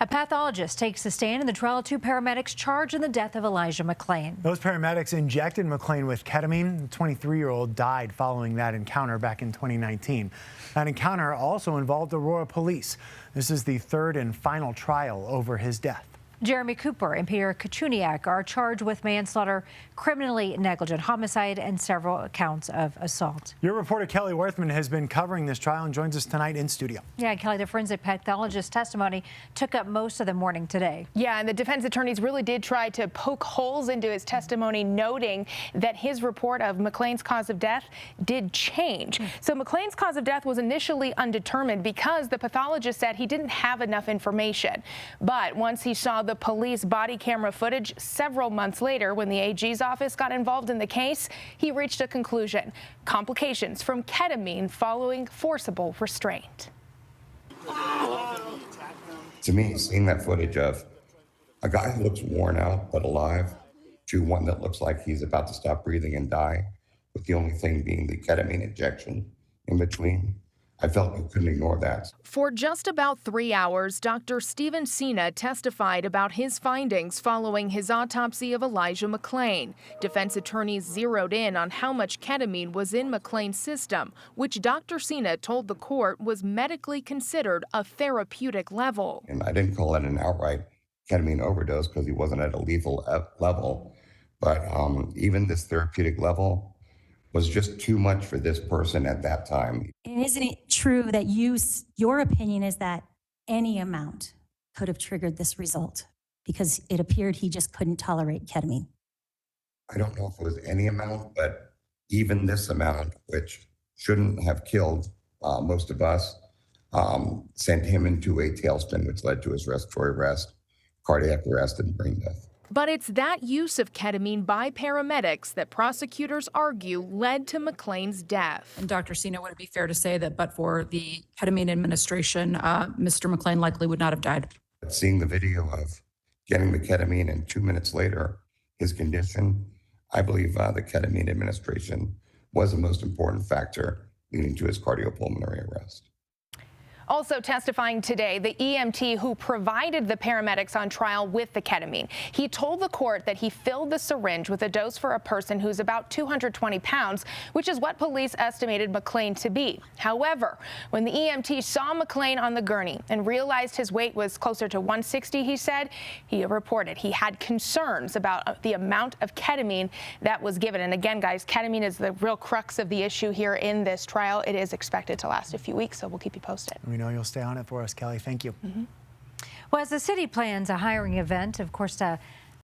A pathologist takes the stand in the trial of two paramedics charged in the death of Elijah McClain. Those paramedics injected McClain with ketamine. The 23-year-old died following that encounter back in 2019. That encounter also involved Aurora police. This is the third and final trial over his death. Jeremy Cooper and Peter Kachuniak are charged with manslaughter, criminally negligent homicide, and several counts of assault. Your reporter Kelly Worthman has been covering this trial and joins us tonight in studio. Yeah, Kelly, the forensic pathologist testimony took up most of the morning today. Yeah, and the defense attorneys really did try to poke holes into his testimony, noting that his report of McClain's cause of death did change. So McClain's cause of death was initially undetermined because the pathologist said he didn't have enough information. But once he saw the police body camera footage several months later, when the AG's office got involved in the case, he reached a conclusion: complications from ketamine following forcible restraint. To me, seeing that footage of a guy who looks worn out but alive to one that looks like he's about to stop breathing and die, with the only thing being the ketamine injection in between, I felt you couldn't ignore that. For just about 3 hours, Dr. Steven Cena testified about his findings following his autopsy of Elijah McClain. Defense attorneys zeroed in on how much ketamine was in McClain's system, which Dr. Cena told the court was medically considered a therapeutic level. And I didn't call it an outright ketamine overdose because he wasn't at a lethal level, but even this therapeutic level was just too much for this person at that time. And isn't it true that your opinion is that any amount could have triggered this result because it appeared he just couldn't tolerate ketamine? I don't know if it was any amount, but even this amount, which shouldn't have killed most of us, sent him into a tailspin, which led to his respiratory arrest, cardiac arrest, and brain death. But it's that use of ketamine by paramedics that prosecutors argue led to McClain's death. And Dr. Cena, would it be fair to say that but for the ketamine administration, Mr. McClain likely would not have died? Seeing the video of getting the ketamine and 2 minutes later, his condition, I believe the ketamine administration was the most important factor leading to his cardiopulmonary arrest. Also testifying today, the EMT who provided the paramedics on trial with the ketamine. He told the court that he filled the syringe with a dose for a person who's about 220 pounds, which is what police estimated McClain to be. However, when the EMT saw McClain on the gurney and realized his weight was closer to 160, he said, he reported he had concerns about the amount of ketamine that was given. And again, guys, ketamine is the real crux of the issue here in this trial. It is expected to last a few weeks, so we'll keep you posted. We know you'll stay on it for us, Kelly. Thank you. Well, as the city plans a hiring event, of course,